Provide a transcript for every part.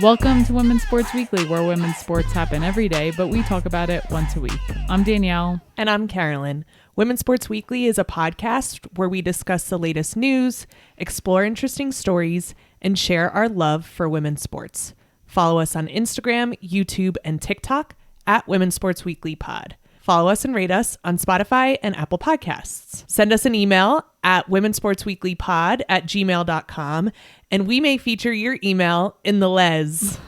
Welcome to Women's Sports Weekly, where women's sports happen every day, but we talk about it once a week. I'm Danielle. And I'm Carolyn. Women's Sports Weekly is a podcast where we discuss the latest news, explore interesting stories, and share our love for women's sports. Follow us on Instagram, YouTube, and TikTok at Women's Sports Weekly Pod. Follow us and rate us on Spotify and Apple Podcasts. Send us an email at womensportsweeklypod@gmail.com, and we may feature your email in the LEZ,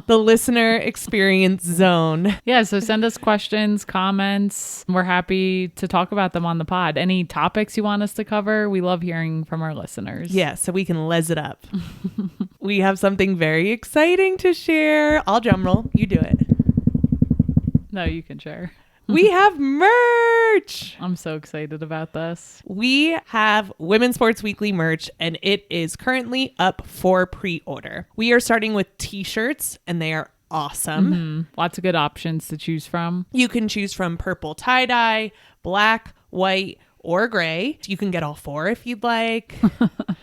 the Listener Experience Zone. Yeah, so send us questions, comments. We're happy to talk about them on the pod. Any topics you want us to cover, we love hearing from our listeners. Yeah, so we can LEZ it up. We have something very exciting to share. I'll drum roll. You do it. No, you can share. We have merch. I'm so excited about this. We have Women's Sports Weekly merch, and it is currently up for pre-order. We are starting with t-shirts, and they are awesome. Mm-hmm. Lots of good options to choose from. You can choose from purple tie-dye, black, white, or gray. You can get all four if you'd like.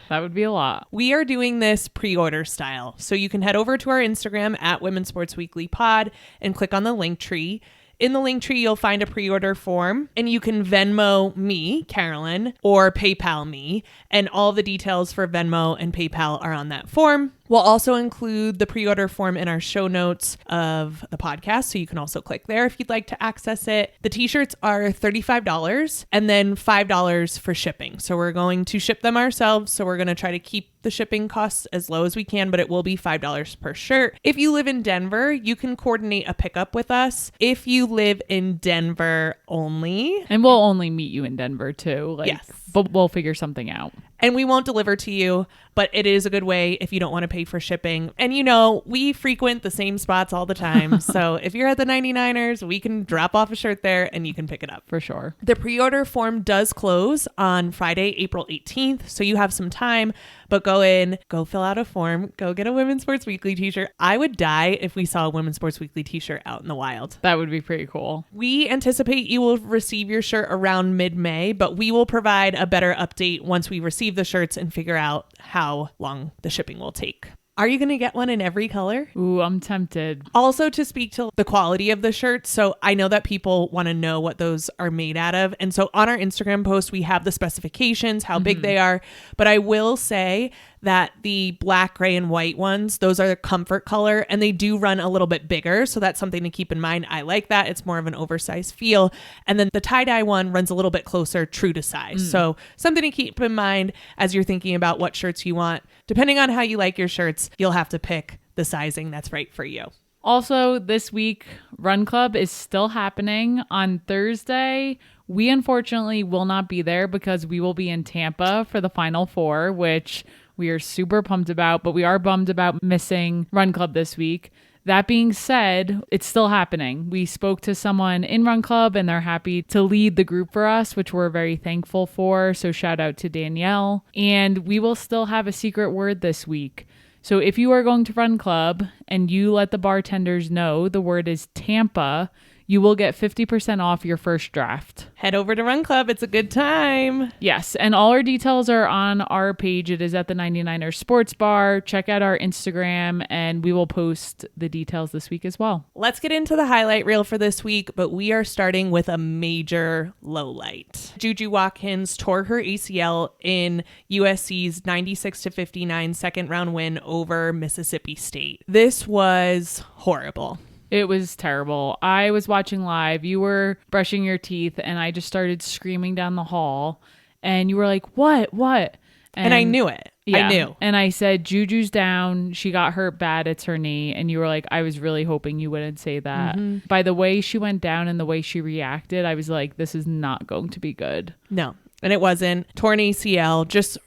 That would be a lot. We are doing this pre-order style. So you can head over to our Instagram at Women's Sports Weekly Pod and click on the link tree. In the link tree, you'll find a pre-order form, and you can Venmo me, Carolyn, or PayPal me, and all the details for Venmo and PayPal are on that form. We'll also include the pre-order form in our show notes of the podcast, so you can also click there if you'd like to access it. The t-shirts are $35 and then $5 for shipping. So we're going to ship them ourselves, so we're going to try to keep the shipping costs as low as we can, but it will be $5 per shirt. If you live in Denver, you can coordinate a pickup with us. If you live in Denver only. And we'll only meet you in Denver too. Yes. But we'll figure something out. And we won't deliver to you, but it is a good way if you don't want to pay for shipping. And you know, we frequent the same spots all the time. So if you're at the 99ers, we can drop off a shirt there and you can pick it up. For sure. The pre-order form does close on Friday, April 18th. So you have some time, but go in, go fill out a form, go get a Women's Sports Weekly t-shirt. I would die if we saw a Women's Sports Weekly t-shirt out in the wild. That would be pretty cool. We anticipate you will receive your shirt around mid-May, but we will provide a better update once we receive the shirts and figure out how long the shipping will take. Are you going to get one in every color? Ooh, I'm tempted. Also, to speak to the quality of the shirts. So I know that people want to know what those are made out of. And so on our Instagram post, we have the specifications, how big they are. But I will say that the black, gray, and white ones, those are the comfort color, and they do run a little bit bigger. So that's something to keep in mind. I like that. It's more of an oversized feel. And then the tie-dye one runs a little bit closer, true to size. So something to keep in mind as you're thinking about what shirts you want. Depending on how you like your shirts, you'll have to pick the sizing that's right for you. Also, this week, Run Club is still happening on Thursday. We unfortunately will not be there because we will be in Tampa for the Final Four, which we are super pumped about, but we are bummed about missing Run Club this week. That being said, it's still happening. We spoke to someone in Run Club and they're happy to lead the group for us, which we're very thankful for. So shout out to Danielle. And we will still have a secret word this week. So if you are going to Run Club and you let the bartenders know the word is Tampa, you will get 50% off your first draft. Head over to Run Club. It's a good time. Yes, and all our details are on our page. It is at the 99ers Sports Bar. Check out our Instagram, and we will post the details this week as well. Let's get into the highlight reel for this week, but we are starting with a major lowlight. JuJu Watkins tore her ACL in USC's 96-59 second round win over Mississippi State. This was horrible. It was terrible. I was watching live. You were brushing your teeth, and I just started screaming down the hall. And you were like, what? And I knew it. Yeah. I knew. And I said, JuJu's down. She got hurt bad. It's her knee. And you were like, I was really hoping you wouldn't say that. Mm-hmm. By the way she went down and the way she reacted, I was like, this is not going to be good. No. And it wasn't. Torn ACL, just...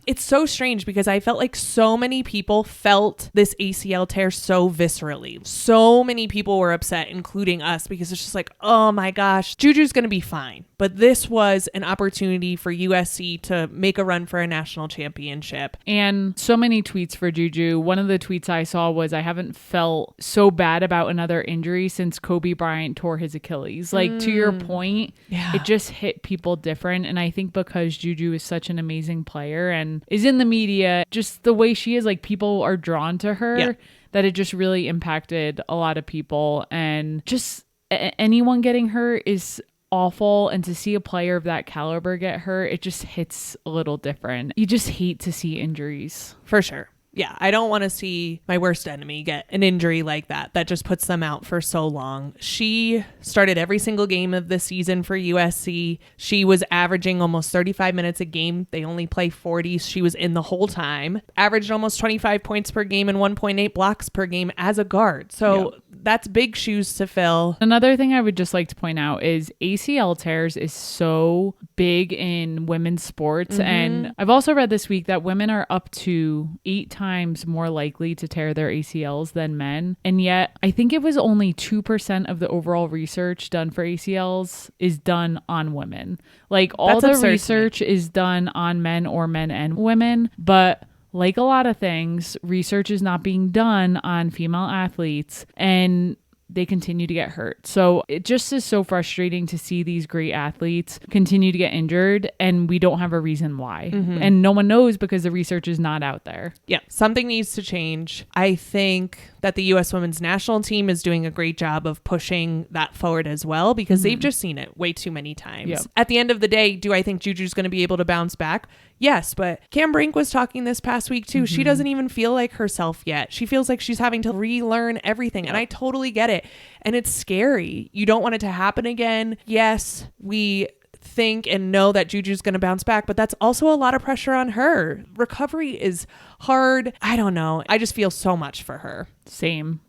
It's so strange because I felt like so many people felt this ACL tear so viscerally. So many people were upset, including us, because it's just like, oh my gosh, JuJu's going to be fine. But this was an opportunity for USC to make a run for a national championship. And so many tweets for JuJu. One of the tweets I saw was, I haven't felt so bad about another injury since Kobe Bryant tore his Achilles. Like, to your point, it just hit people different. And I think because JuJu is such an amazing player and is in the media, just the way she is, like, people are drawn to her. Yeah. that it just really impacted a lot of people, and just anyone getting hurt is awful, and to see a player of that caliber get hurt, it just hits a little different. You just hate to see injuries. For sure. Yeah, I don't want to see my worst enemy get an injury like that. That just puts them out for so long. She started every single game of the season for USC. She was averaging almost 35 minutes a game. They only play 40. She was in the whole time. Averaged almost 25 points per game and 1.8 blocks per game as a guard. So that's big shoes to fill. Another thing I would just like to point out is ACL tears is so big in women's sports. And I've also read this week that women are up to 8 times more likely to tear their ACLs than men. And yet I think it was only 2% of the overall research done for ACLs is done on women. Like all the research is done on men or men and women, but like a lot of things, research is not being done on female athletes, and they continue to get hurt. So it just is so frustrating to see these great athletes continue to get injured, and we don't have a reason why. And no one knows because the research is not out there. Yeah, something needs to change. I think that the U.S. women's national team is doing a great job of pushing that forward as well, because they've just seen it way too many times. Yep. At the end of the day, do I think JuJu's going to be able to bounce back? Yes, but Cam Brink was talking this past week too. She doesn't even feel like herself yet. She feels like she's having to relearn everything. And I totally get it. And it's scary. You don't want it to happen again. Yes, we think and know that JuJu's going to bounce back, but that's also a lot of pressure on her. Recovery is hard. I don't know. I just feel so much for her. Same,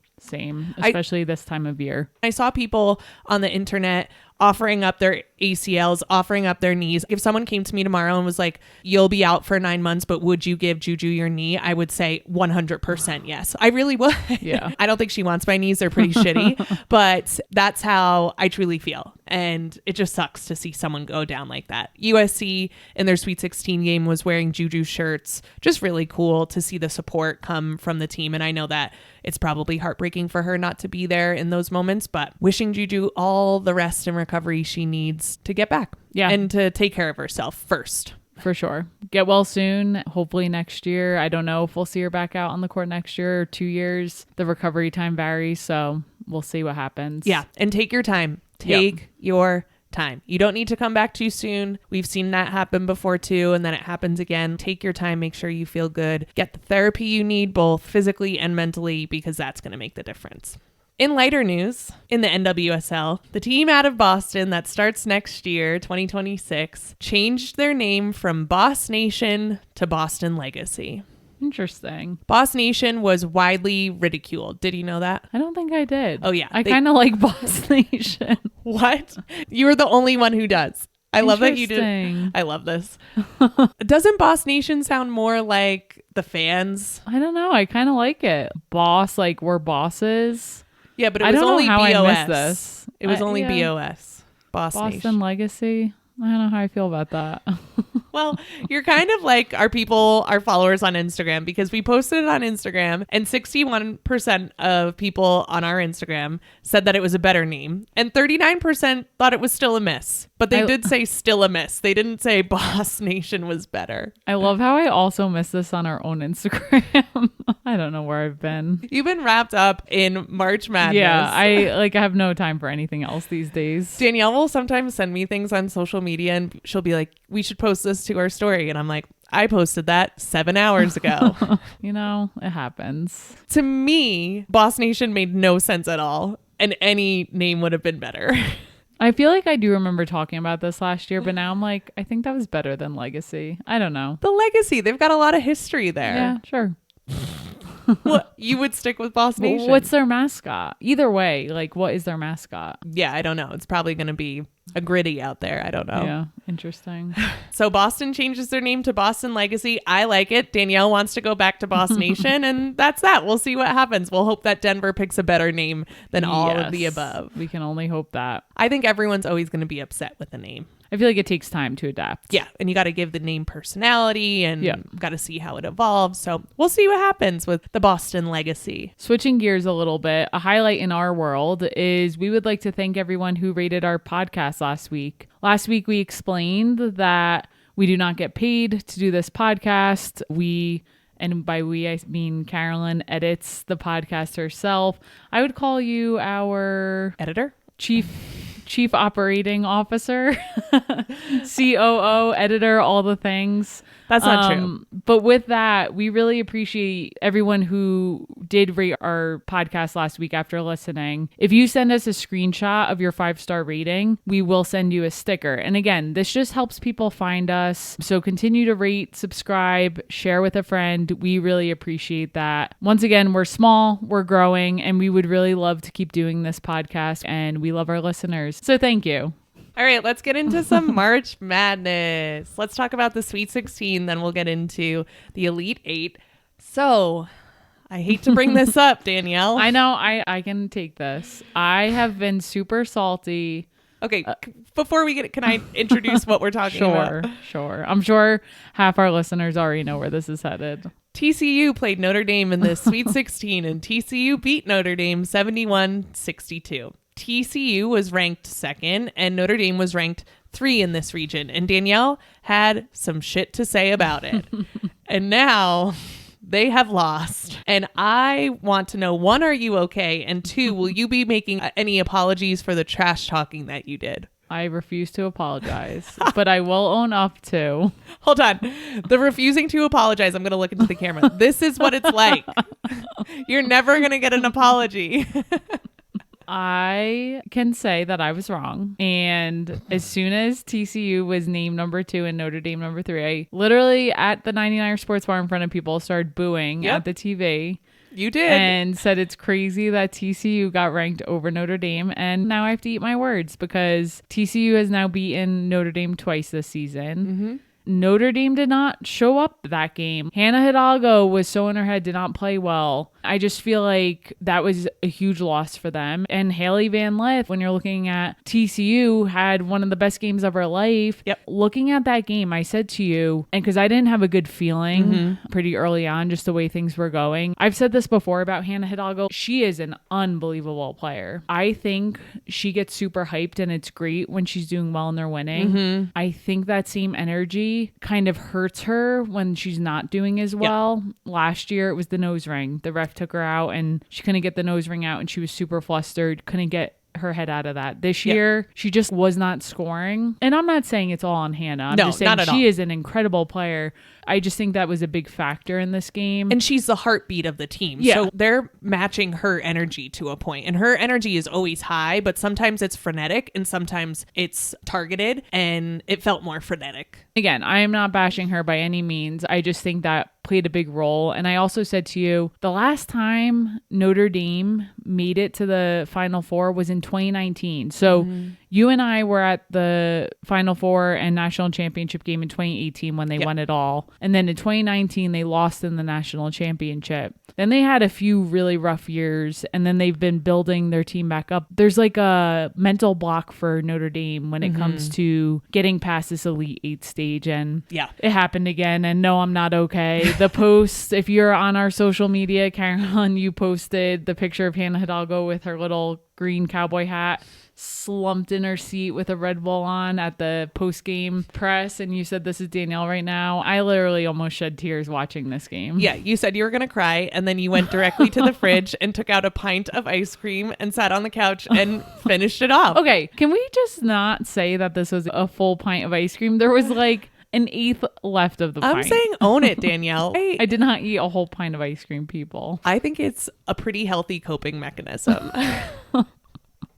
especially this time of year. I saw people on the internet offering up their ACLs, offering up their knees. If someone came to me tomorrow and was like, you'll be out for 9 months, but would you give JuJu your knee? I would say 100% yes. I really would. Yeah. I don't think she wants my knees. They're pretty shitty, but that's how I truly feel. And it just sucks to see someone go down like that. USC in their Sweet 16 game was wearing JuJu shirts. Just really cool to see the support come from the team. And I know that it's probably heartbreaking for her not to be there in those moments, but wishing JuJu all the rest and recovery she needs to get back. Yeah. And to take care of herself first. For sure. Get well soon. Hopefully next year. I don't know if we'll see her back out on the court next year or 2 years. The recovery time varies, so we'll see what happens. Yeah. And take your time. Take your time. You don't need to come back too soon. We've seen that happen before too, and then it happens again. Take your time. Make sure you feel good. Get the therapy you need, both physically and mentally, because that's going to make the difference. In lighter news, in the NWSL, the team out of Boston that starts next year, 2026, changed their name from Boss Nation to Boston Legacy. Interesting. Boss Nation was widely ridiculed. Did you know that? I don't think I did. Oh, yeah. I kind of like Boss Nation. What? You were the only one who does. I love that you did. I love this. Doesn't Boss Nation sound more like the fans? I don't know. I kind of like it. Boss, like we're bosses. Yeah, but it was only BOS. I missed this. It was only BOS. Boston Nation. Legacy. I don't know how I feel about that. Well, you're kind of like our followers on Instagram, because we posted it on Instagram and 61% of people on our Instagram said that it was a better name and 39% thought it was still a miss. But they did say still a miss. They didn't say Boss Nation was better. I love how I also missed this on our own Instagram. I don't know where I've been. You've been wrapped up in March Madness. Yeah, I have no time for anything else these days. Danielle will sometimes send me things on social media and she'll be like, we should post this to our story. And I'm like, I posted that 7 hours ago. You know, it happens. To me, Boss Nation made no sense at all. And any name would have been better. I feel like I do remember talking about this last year, but now I'm like, I think that was better than Legacy. I don't know. The Legacy, they've got a lot of history there. Yeah, sure. What, you would stick with Boss Nation? What's their mascot? Either way, like, what is their mascot? Yeah, I don't know. It's probably going to be a gritty out there. I don't know. Yeah, interesting. So Boston changes their name to Boston Legacy. I like it. Danielle wants to go back to Boss Nation, and that's that. We'll see what happens. We'll hope that Denver picks a better name than all of the above. We can only hope that. I think everyone's always going to be upset with the name. I feel like it takes time to adapt. Yeah, and you got to give the name personality and got to see how it evolves. So we'll see what happens with the Boston Legacy. Switching gears a little bit, a highlight in our world is we would like to thank everyone who rated our podcast last week. Last week, we explained that we do not get paid to do this podcast. We And by we, I mean Carolyn edits the podcast herself. I would call you our Editor? chief operating officer, COO, editor, all the things. That's not true. But with that, we really appreciate everyone who did rate our podcast last week after listening. If you send us a screenshot of your 5-star rating, we will send you a sticker. And again, this just helps people find us. So continue to rate, subscribe, share with a friend. We really appreciate that. Once again, we're small, we're growing, and we would really love to keep doing this podcast. And we love our listeners. So thank you. All right, let's get into some March Madness. Let's talk about the Sweet 16, then we'll get into the Elite 8. So, I hate to bring this up, Danielle. I know, I can take this. I have been super salty. Okay, before we get it, can I introduce what we're talking about? Sure. I'm sure half our listeners already know where this is headed. TCU played Notre Dame in the Sweet 16, and TCU beat Notre Dame 71-62. TCU was ranked second and Notre Dame was ranked 3 in this region. And Danielle had some shit to say about it. And now they have lost. And I want to know, 1, are you okay? And 2, will you be making any apologies for the trash talking that you did? I refuse to apologize, but I will own up to. Hold on. The refusing to apologize. I'm going to look into the camera. This is what it's like. You're never going to get an apology. I can say that I was wrong. And as soon as TCU was named number 2 and Notre Dame number 3, I literally at the 99er Sports Bar in front of people started booing at the TV. You did. And said it's crazy that TCU got ranked over Notre Dame. And now I have to eat my words because TCU has now beaten Notre Dame twice this season. Mm-hmm. Notre Dame did not show up that game. Hannah Hidalgo was so in her head, did not play well. I just feel like that was a huge loss for them. And Haley Van Lith, when you're looking at TCU, had one of the best games of her life. Yep. Looking at that game, I said to you, and because I didn't have a good feeling pretty early on, just the way things were going. I've said this before about Hannah Hidalgo. She is an unbelievable player. I think she gets super hyped and it's great when she's doing well and they're winning. I think that same energy kind of hurts her when she's not doing as well. Last year, it was the nose ring. The ref took her out and she couldn't get the nose ring out and she was super flustered, couldn't get her head out of that. This year, she just was not scoring. And I'm not saying it's all on Hannah. I'm just saying she is an incredible player. I just think that was a big factor in this game. And she's the heartbeat of the team. Yeah. So they're matching her energy to a point. And her energy is always high, but sometimes it's frenetic and sometimes it's targeted. And it felt more frenetic. Again, I am not bashing her by any means. I just think that played a big role. And I also said to you, the last time Notre Dame made it to the Final Four was in 2019. So you and I were at the Final Four and national championship game in 2018 when they won it all. And then in 2019, they lost in the national championship. Then they had a few really rough years, and then they've been building their team back up. There's like a mental block for Notre Dame when it comes to getting past this Elite 8 stage. And it happened again. And no, I'm not okay. The post, if you're on our social media, Carolyn, you posted the picture of Hannah Hidalgo with her little green cowboy hat, slumped in her seat with a Red Bull on at the post-game press, and you said, "This is Danielle right now." I literally almost shed tears watching this game. Yeah, you said you were going to cry, and then you went directly to the fridge and took out a pint of ice cream and sat on the couch and finished it off. Okay, can we just not say that this was a full pint of ice cream? There was like an eighth left of the pint. I'm saying own it, Danielle. I did not eat a whole pint of ice cream, people. I think it's a pretty healthy coping mechanism.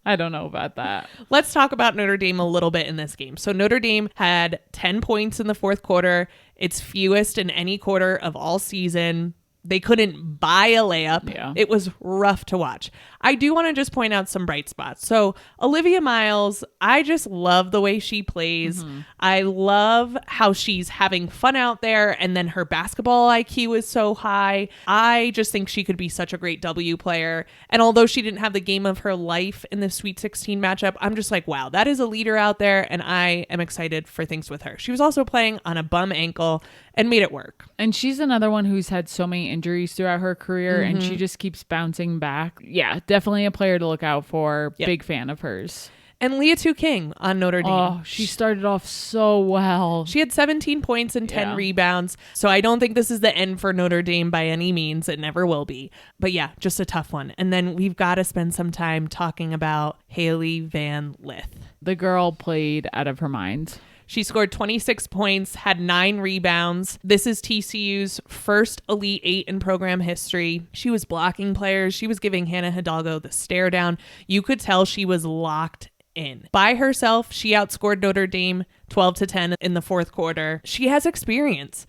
I don't know about that. Let's talk about Notre Dame a little bit in this game. So Notre Dame had 10 points in the fourth quarter. It's fewest in any quarter of all season. They couldn't buy a layup. Yeah. It was rough to watch. I do want to just point out some bright spots. So Olivia Miles, I just love the way she plays. I love how she's having fun out there. And then her basketball IQ is so high. I just think she could be such a great W player. And although she didn't have the game of her life in the Sweet 16 matchup, I'm just like, wow, that is a leader out there. And I am excited for things with her. She was also playing on a bum ankle and made it work. And she's another one who's had so many injuries throughout her career, and she just keeps bouncing back. Yeah, definitely a player to look out for. Big fan of hers. And Leah Tu King on Notre Dame. Oh, she started off so well. She had 17 points and 10 rebounds. So I don't think this is the end for Notre Dame by any means. It never will be. But yeah, just a tough one. And then we've got to spend some time talking about Haley Van Lith. The girl played out of her mind. She scored 26 points, had 9 rebounds. This is TCU's first Elite 8 in program history. She was blocking players. She was giving Hannah Hidalgo the stare down. You could tell she was locked in. By herself, she outscored Notre Dame 12-10 in the fourth quarter. She has experience.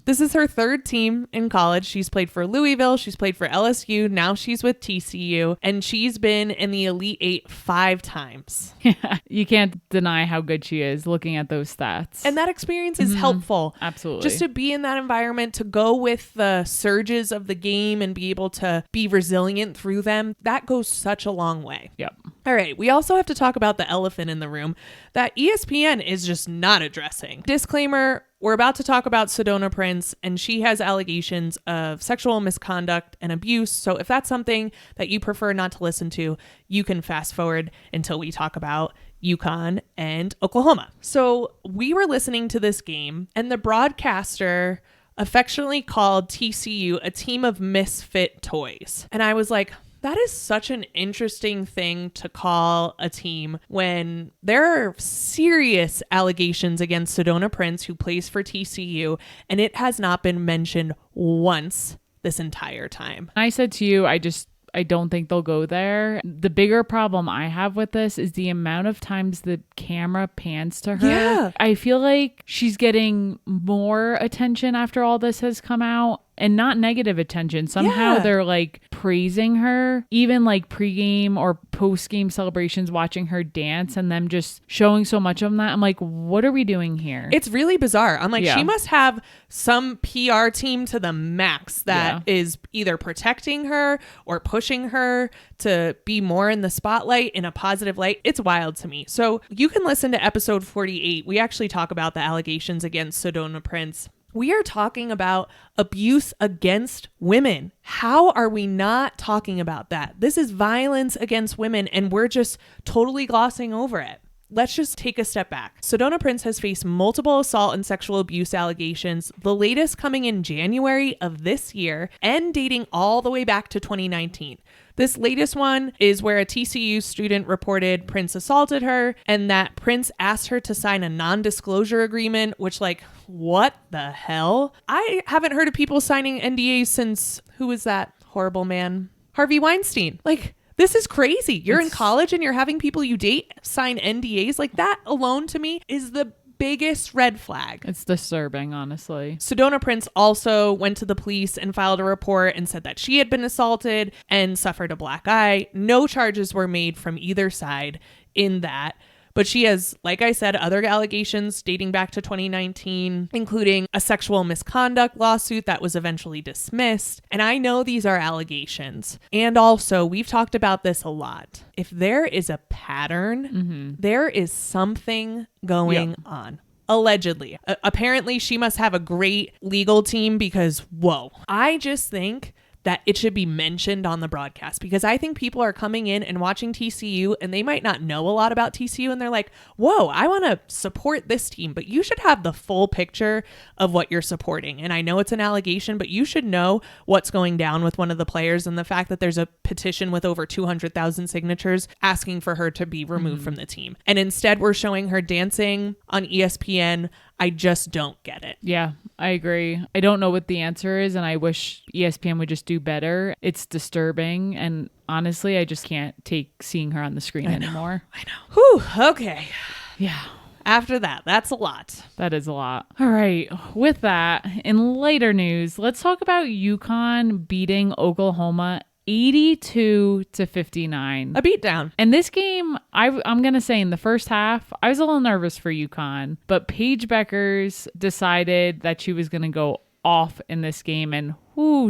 This is her third team in college. She's played for Louisville. She's played for LSU. Now she's with TCU. And she's been in the Elite 8 5 times. You can't deny how good she is looking at those stats. And that experience is helpful. Absolutely. Just to be in that environment, to go with the surges of the game and be able to be resilient through them, that goes such a long way. Yep. All right. We also have to talk about the elephant in the room that ESPN is just not addressing. Disclaimer, we're about to talk about Sedona Prince, and she has allegations of sexual misconduct and abuse. So if that's something that you prefer not to listen to, you can fast forward until we talk about UConn and Oklahoma. So we were listening to this game, and the broadcaster affectionately called TCU a team of misfit toys. And I was like, that is such an interesting thing to call a team when there are serious allegations against Sedona Prince, who plays for TCU, and it has not been mentioned once this entire time. I said to you, I don't think they'll go there. The bigger problem I have with this is the amount of times the camera pans to her. Yeah. I feel like she's getting more attention after all this has come out, and not negative attention. Somehow they're like praising her, even like pregame or postgame celebrations, watching her dance and them just showing so much of that. I'm like, what are we doing here? It's really bizarre. I'm like, she must have some PR team to the max that is either protecting her or pushing her to be more in the spotlight in a positive light. It's wild to me. So you can listen to episode 48. We actually talk about the allegations against Sedona Prince. We are talking about abuse against women. How are we not talking about that? This is violence against women, and we're just totally glossing over it. Let's just take a step back. Sedona Prince has faced multiple assault and sexual abuse allegations, the latest coming in January of this year and dating all the way back to 2019. This latest one is where a TCU student reported Prince assaulted her and that Prince asked her to sign a non-disclosure agreement, which, like, what the hell? I haven't heard of people signing NDAs since, who was that horrible man? Harvey Weinstein. Like, this is crazy. You're in college and you're having people you date sign NDAs. Like, that alone to me is the biggest red flag. It's disturbing, honestly. Sedona Prince also went to the police and filed a report and said that she had been assaulted and suffered a black eye. No charges were made from either side in that. But she has, like I said, other allegations dating back to 2019, including a sexual misconduct lawsuit that was eventually dismissed. And I know these are allegations. And also, we've talked about this a lot. If there is a pattern, there is something going on. Allegedly. Apparently, she must have a great legal team because, whoa, I just think that it should be mentioned on the broadcast, because I think people are coming in and watching TCU and they might not know a lot about TCU and they're like, whoa, I want to support this team, but you should have the full picture of what you're supporting. And I know it's an allegation, but you should know what's going down with one of the players and the fact that there's a petition with over 200,000 signatures asking for her to be removed from the team. And instead we're showing her dancing on ESPN. I just don't get it. Yeah, I agree. I don't know what the answer is, and I wish ESPN would just do better. It's disturbing, and honestly, I just can't take seeing her on the screen anymore. I know. Whew, okay. Yeah. After that, that's a lot. That is a lot. All right. With that, in later news, let's talk about UConn beating Oklahoma 82-59. A beatdown. And this game, I'm going to say in the first half, I was a little nervous for UConn, but Paige Beckers decided that she was going to go off in this game, and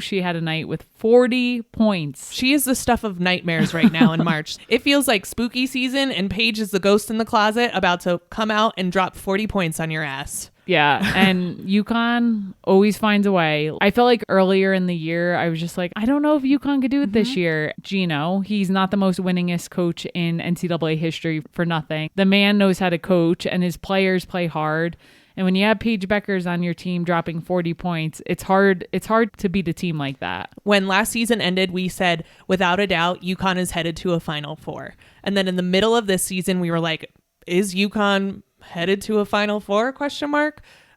she had a night with 40 points. She is the stuff of nightmares right now in March. It feels like spooky season, and Paige is the ghost in the closet about to come out and drop 40 points on your ass. Yeah, and UConn always finds a way. I felt like earlier in the year, I was just like, I don't know if UConn could do it this year. Gino, he's not the most winningest coach in NCAA history for nothing. The man knows how to coach, and his players play hard. And when you have Paige Beckers on your team dropping 40 points, it's hard to beat a team like that. When last season ended, we said, without a doubt, UConn is headed to a Final Four. And then in the middle of this season, we were like, is UConn headed to a Final Four ?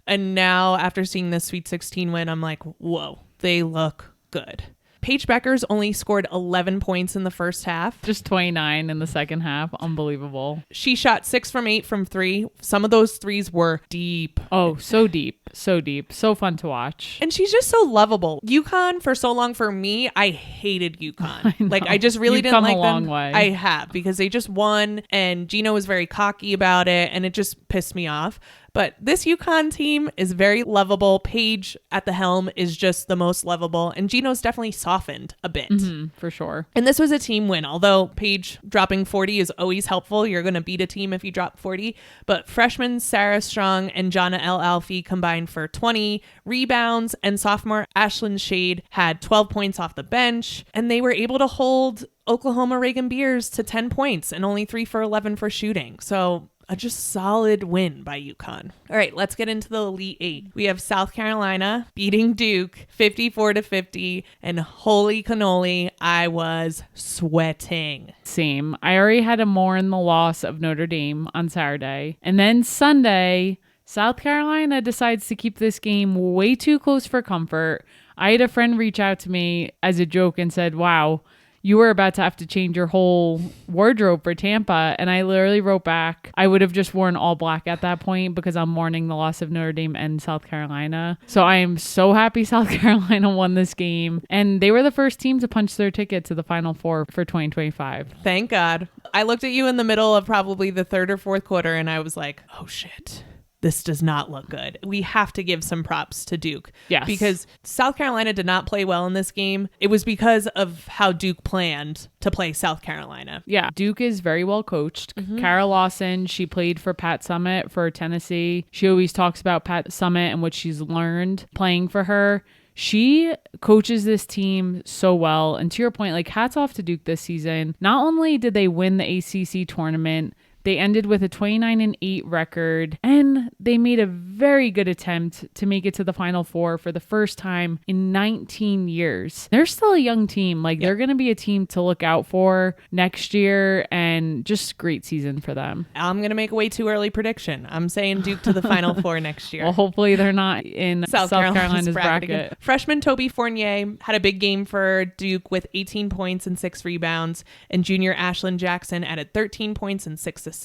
And now after seeing this Sweet 16 win, I'm like, whoa, they look good. Paige Beckers only scored 11 points in the first half. Just 29 in the second half. Unbelievable. She shot 6 from 8 from 3. Some of those threes were deep. Oh, so deep. So deep. So fun to watch. And she's just so lovable. UConn, for so long, for me, I hated UConn. I just really You've didn't come like a them. long way. I have, because they just won, and Gino was very cocky about it, and it just pissed me off. But this UConn team is very lovable. Paige at the helm is just the most lovable. And Gino's definitely softened a bit. For sure. And this was a team win. Although Paige dropping 40 is always helpful. You're going to beat a team if you drop 40. But freshman Sarah Strong and Jonna L. Alfie combined for 20 rebounds. And sophomore Ashlyn Shade had 12 points off the bench. And they were able to hold Oklahoma Reagan Beers to 10 points and only 3 for 11 for shooting. So a just solid win by UConn. All right, let's get into the Elite Eight. We have South Carolina beating Duke 54-50, and holy cannoli, I was sweating. Same. I already had a mourn the loss of Notre Dame on Saturday. And then Sunday, South Carolina decides to keep this game way too close for comfort. I had a friend reach out to me as a joke and said, wow, you were about to have to change your whole wardrobe for Tampa. And I literally wrote back, I would have just worn all black at that point because I'm mourning the loss of Notre Dame and South Carolina. So I am so happy South Carolina won this game. And they were the first team to punch their ticket to the Final Four for 2025. Thank God. I looked at you in the middle of probably the third or fourth quarter and I was like, oh shit. This does not look good. We have to give some props to Duke. Yes. Because South Carolina did not play well in this game. It was because of how Duke planned to play South Carolina. Yeah. Duke is very well coached. Kara Lawson, she played for Pat Summitt for Tennessee. She always talks about Pat Summitt and what she's learned playing for her. She coaches this team so well. And to your point, like, hats off to Duke this season. Not only did they win the ACC tournament, they ended with a 29-8 record, and they made a very good attempt to make it to the Final Four for the first time in 19 years. They're still a young team. They're going to be a team to look out for next year, and just great season for them. I'm going to make a way too early prediction. I'm saying Duke to the Final Four next year. Well, hopefully they're not in South Carolina's bracket. Freshman Toby Fournier had a big game for Duke with 18 points and 6 rebounds, and junior Ashlyn Jackson added 13 points and 6 assists.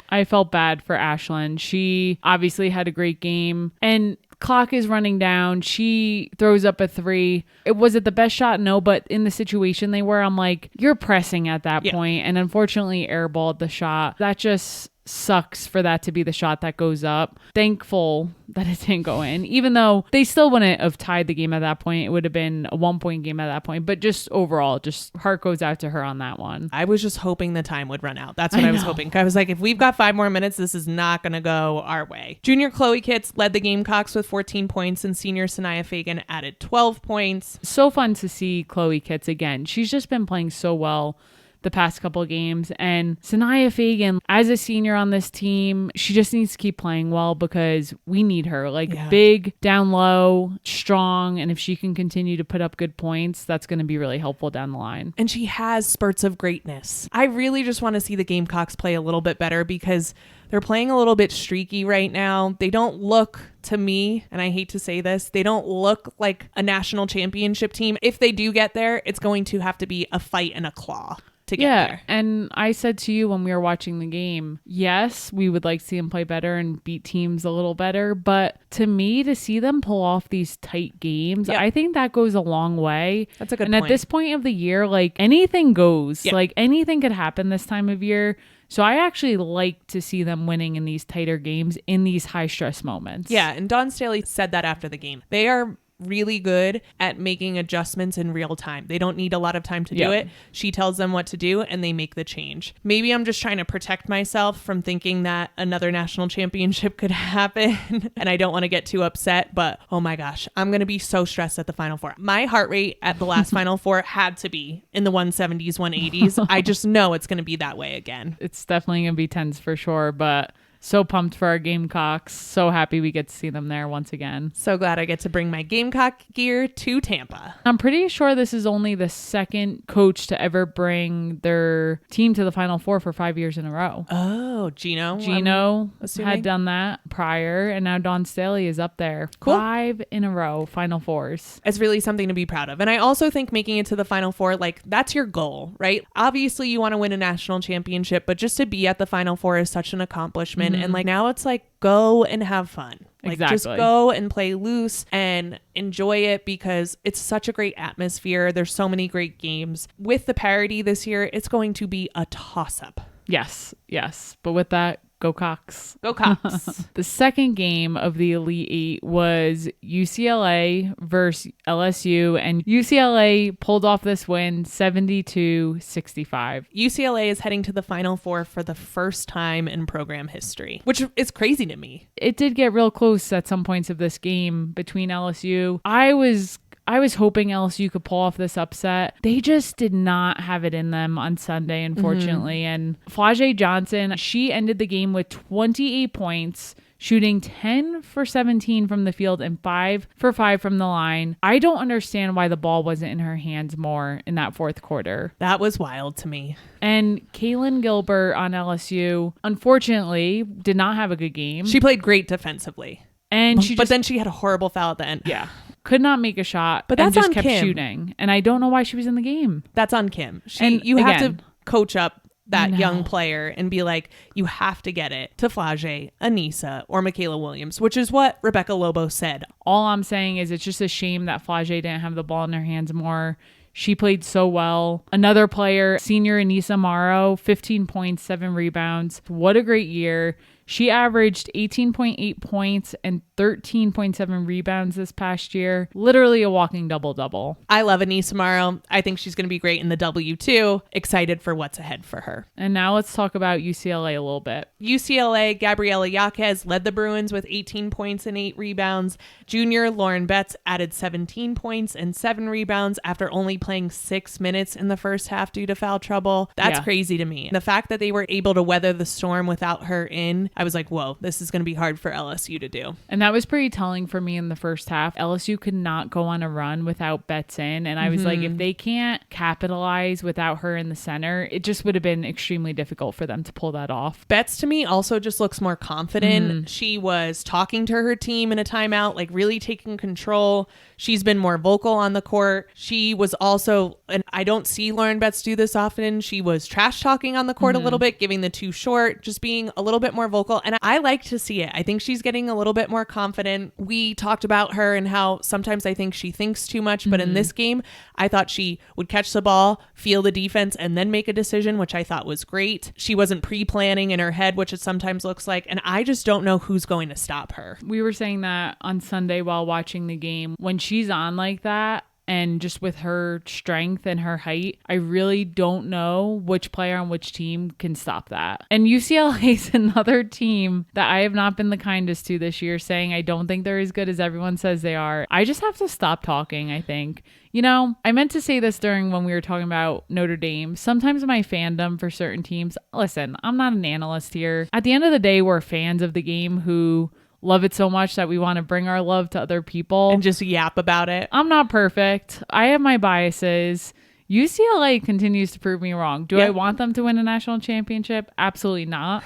I felt bad for Ashlyn. She obviously had a great game, and clock is running down. She throws up a 3. Was it the best shot? No, but in the situation they were, I'm like, you're pressing at that point, and unfortunately airballed the shot. That just sucks for that to be the shot that goes up. Thankful that it didn't go in, even though they still wouldn't have tied the game at that point. It would have been a 1-point game at that point, but just overall, just heart goes out to her on that one. I was just hoping the time would run out. That's what I was hoping. I was like, if we've got 5 more minutes, this is not going to go our way. Junior Chloe Kitts led the Gamecocks with 14 points, and senior Sanaya Fagan added 12 points. So fun to see Chloe Kitts again. She's just been playing so well the past couple of games. And Sanaya Fagan, as a senior on this team, she just needs to keep playing well because we need her. Big, down low, strong. And if she can continue to put up good points, that's going to be really helpful down the line. And she has spurts of greatness. I really just want to see the Gamecocks play a little bit better because they're playing a little bit streaky right now. They don't look, to me, and I hate to say this, they don't look like a national championship team. If they do get there, it's going to have to be a fight and a claw to get there. And I said to you when we were watching the game, yes, we would like to see them play better and beat teams a little better, but to me, to see them pull off these tight games, I think that goes a long way. That's a good point. And at this point of the year, anything goes. Anything could happen this time of year. So I actually like to see them winning in these tighter games, in these high stress moments. Yeah, and Dawn Staley said that after the game. They are really good at making adjustments in real time. They don't need a lot of time to do it. She tells them what to do and they make the change. Maybe I'm just trying to protect myself from thinking that another national championship could happen and I don't want to get too upset, but oh my gosh, I'm going to be so stressed at the Final Four. My heart rate at the last Final Four had to be in the 170s, 180s. I just know it's going to be that way again. It's definitely going to be tense for sure, but so pumped for our Gamecocks. So happy we get to see them there once again. So glad I get to bring my Gamecock gear to Tampa. I'm pretty sure this is only the second coach to ever bring their team to the Final Four for 5 years in a row. Oh, Gino had done that prior, and now Dawn Staley is up there. Cool. 5 in a row, Final Fours. It's really something to be proud of. And I also think making it to the Final Four, like, that's your goal, right? Obviously, you want to win a national championship, but just to be at the Final Four is such an accomplishment. And like now it's like go and have fun. Like exactly. Just go and play loose and enjoy it because it's such a great atmosphere. There's so many great games. With the parity this year, it's going to be a toss-up. Yes. But with that, go Cox. Go Cox. The second game of the Elite Eight was UCLA versus LSU, and UCLA pulled off this win 72-65. UCLA is heading to the Final Four for the first time in program history, which is crazy to me. It did get real close at some points of this game between LSU. I was hoping LSU could pull off this upset. They just did not have it in them on Sunday, unfortunately. And Flau'jae Johnson, she ended the game with 28 points, shooting 10 for 17 from the field and 5 for 5 from the line. I don't understand why the ball wasn't in her hands more in that fourth quarter. That was wild to me. And Kaylin Gilbert on LSU, unfortunately, did not have a good game. She played great defensively. And then she had a horrible foul at the end. Yeah. Could not make a shot, but that's just on kept Kim. Shooting. And I don't know why she was in the game. That's on Kim. You have to coach up that young player and be like, you have to get it to Flau'jae, Anissa, or Michaela Williams, which is what Rebecca Lobo said. All I'm saying is it's just a shame that Flau'jae didn't have the ball in her hands more. She played so well. Another player, senior Anissa Morrow, 15 points, 7 rebounds. What a great year. She averaged 18.8 points and 13.7 rebounds this past year. Literally a walking double-double. I love Anissa Morrow. I think she's going to be great in the W2. Excited for what's ahead for her. And now let's talk about UCLA a little bit. UCLA, Gabriela Yaquez led the Bruins with 18 points and 8 rebounds. Junior Lauren Betts added 17 points and 7 rebounds after only playing 6 minutes in the first half due to foul trouble. That's crazy to me. The fact that they were able to weather the storm without her in, I was like, whoa, this is going to be hard for LSU to do. And that was pretty telling for me in the first half. LSU could not go on a run without Betts in. And I was like, if they can't capitalize without her in the center, it just would have been extremely difficult for them to pull that off. Betts to me also just looks more confident. She was talking to her team in a timeout, like really taking control. She's been more vocal on the court. She was also, and I don't see Lauren Betts do this often, she was trash talking on the court a little bit, giving the too short, just being a little bit more vocal. And I like to see it. I think she's getting a little bit more confident. We talked about her and how sometimes I think she thinks too much, but in this game, I thought she would catch the ball, feel the defense, and then make a decision, which I thought was great. She wasn't pre-planning in her head, which it sometimes looks like, and I just don't know who's going to stop her. We were saying that on Sunday while watching the game. When she's on like that, and just with her strength and her height, I really don't know which player on which team can stop that. And UCLA is another team that I have not been the kindest to this year, saying I don't think they're as good as everyone says they are. I just have to stop talking, I think. You know, I meant to say this during when we were talking about Notre Dame. Sometimes my fandom for certain teams, listen, I'm not an analyst here. At the end of the day, we're fans of the game who love it so much that we want to bring our love to other people. And just yap about it. I'm not perfect. I have my biases. UCLA continues to prove me wrong. Do I want them to win a national championship? Absolutely not.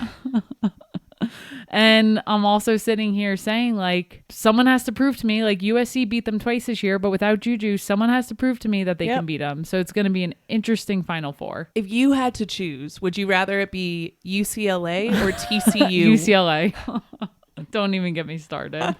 And I'm also sitting here saying, like, someone has to prove to me, like, USC beat them twice this year, but without JuJu, someone has to prove to me that they can beat them. So it's going to be an interesting Final Four. If you had to choose, would you rather it be UCLA or TCU? UCLA. Don't even get me started.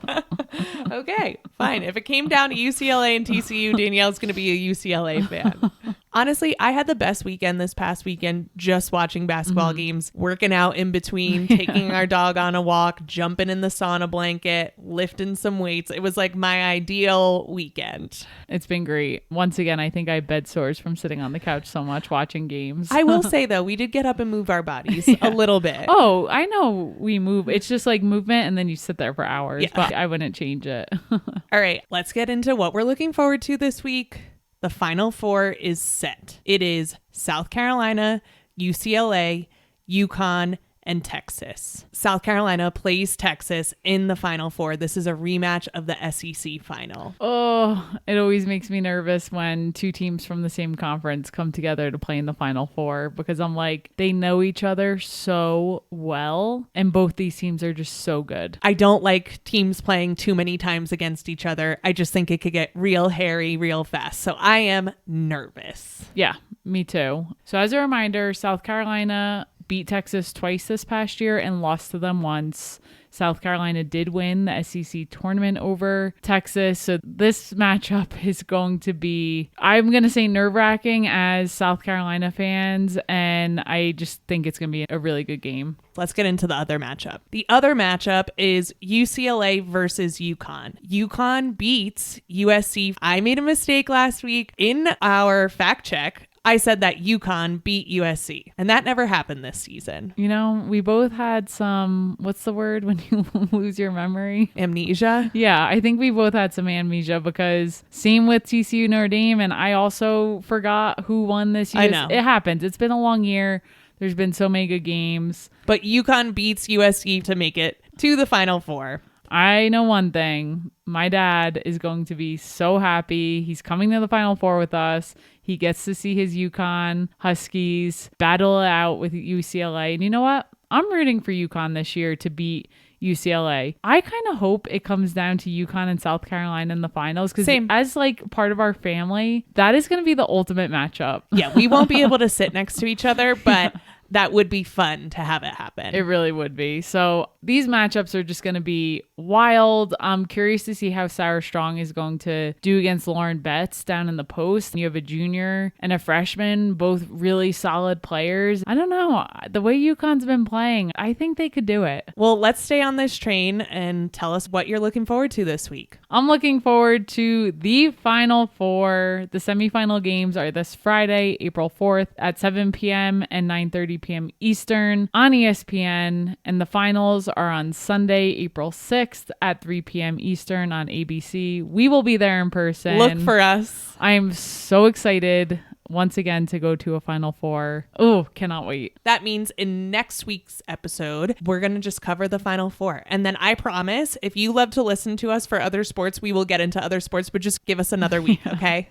Okay, fine. If it came down to UCLA and TCU, Danielle's going to be a UCLA fan. Honestly, I had the best weekend this past weekend just watching basketball games, working out in between, taking our dog on a walk, jumping in the sauna blanket, lifting some weights. It was like my ideal weekend. It's been great. Once again, I think I have bed sores from sitting on the couch so much watching games. I will say, though, we did get up and move our bodies a little bit. Oh, I know we move. It's just like movement and then you sit there for hours, Yeah. but I wouldn't change it. All right, let's get into what we're looking forward to this week. The Final Four is set. It is South Carolina, UCLA, UConn, and Texas. South Carolina plays Texas in the Final Four. This is a rematch of the SEC final. Oh, it always makes me nervous when two teams from the same conference come together to play in the Final Four because I'm like, they know each other so well and both these teams are just so good. I don't like teams playing too many times against each other. I just think it could get real hairy real fast. So I am nervous. Yeah, me too. So as a reminder, South Carolina beat Texas twice this past year and lost to them once. South Carolina did win the SEC tournament over Texas. So this matchup is going to be, I'm going to say, nerve-wracking as South Carolina fans. And I just think it's going to be a really good game. Let's get into the other matchup. The other matchup is UCLA versus UConn. UConn beats USC. I made a mistake last week in our fact check. I said that UConn beat USC, and that never happened this season. You know, we both had some, what's the word when you lose your memory? Amnesia? Yeah, I think we both had some amnesia because same with TCU Notre Dame, and I also forgot who won this year. I know. It happens. It's been a long year. There's been so many good games. But UConn beats USC to make it to the Final Four. I know one thing. My dad is going to be so happy. He's coming to the Final Four with us. He gets to see his UConn Huskies battle it out with UCLA. And you know what? I'm rooting for UConn this year to beat UCLA. I kind of hope it comes down to UConn and South Carolina in the finals because as like part of our family, that is going to be the ultimate matchup. Yeah, we won't be able to sit next to each other, but that would be fun to have it happen. It really would be. So these matchups are just going to be wild. I'm curious to see how Sarah Strong is going to do against Lauren Betts down in the post. You have a junior and a freshman, both really solid players. I don't know. The way UConn's been playing, I think they could do it. Well, let's stay on this train and tell us what you're looking forward to this week. I'm looking forward to the Final Four. The semifinal games are this Friday, April 4th at 7 p.m. and 9:30 p.m. Eastern on ESPN. And the finals are on Sunday, April 6th at 3 p.m. Eastern on ABC. We will be there in person. Look for us. I am so excited once again to go to a Final Four. Oh, cannot wait. That means in next week's episode, we're going to just cover the Final Four. And then I promise, if you love to listen to us for other sports, we will get into other sports, but just give us another week, okay?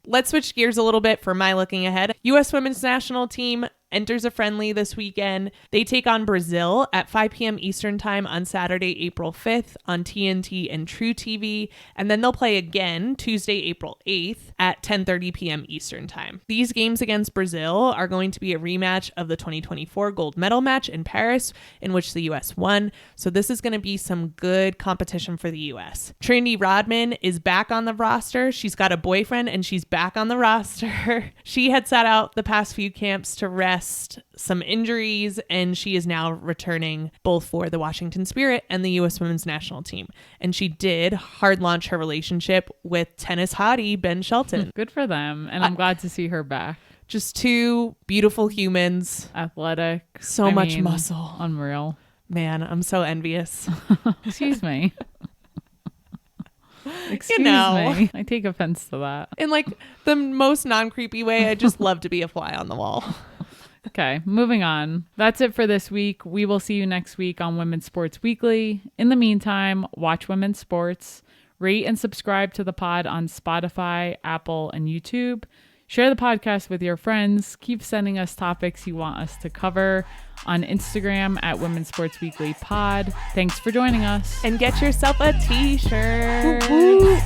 Let's switch gears a little bit for my looking ahead. U.S. women's national team enters a friendly this weekend. They take on Brazil at 5 p.m. Eastern time on Saturday, April 5th on TNT and True TV. And then they'll play again Tuesday, April 8th at 10:30 p.m. Eastern time. These games against Brazil are going to be a rematch of the 2024 gold medal match in Paris, in which the U.S. won. So this is going to be some good competition for the U.S. Trinity Rodman is back on the roster. She's got a boyfriend and she's back on the roster. She had sat out the past few camps to rest some injuries, and she is now returning both for the Washington Spirit and the U.S. women's national team. And she did hard launch her relationship with tennis hottie Ben Shelton. Good for them. And I'm glad to see her back. Just two beautiful humans. Athletic. So much muscle. Unreal. Man, I'm so envious. Excuse me. Excuse me. I take offense to that. In like the most non-creepy way, I just love to be a fly on the wall. Okay, moving on. That's it for this week. We will see you next week on Women's Sports Weekly. In the meantime, watch women's sports, rate and subscribe to the pod on Spotify, Apple, and YouTube. Share the podcast with your friends. Keep sending us topics you want us to cover on Instagram at Women's Sports Weekly Pod. Thanks for joining us. And get yourself a t-shirt. Woo-hoo.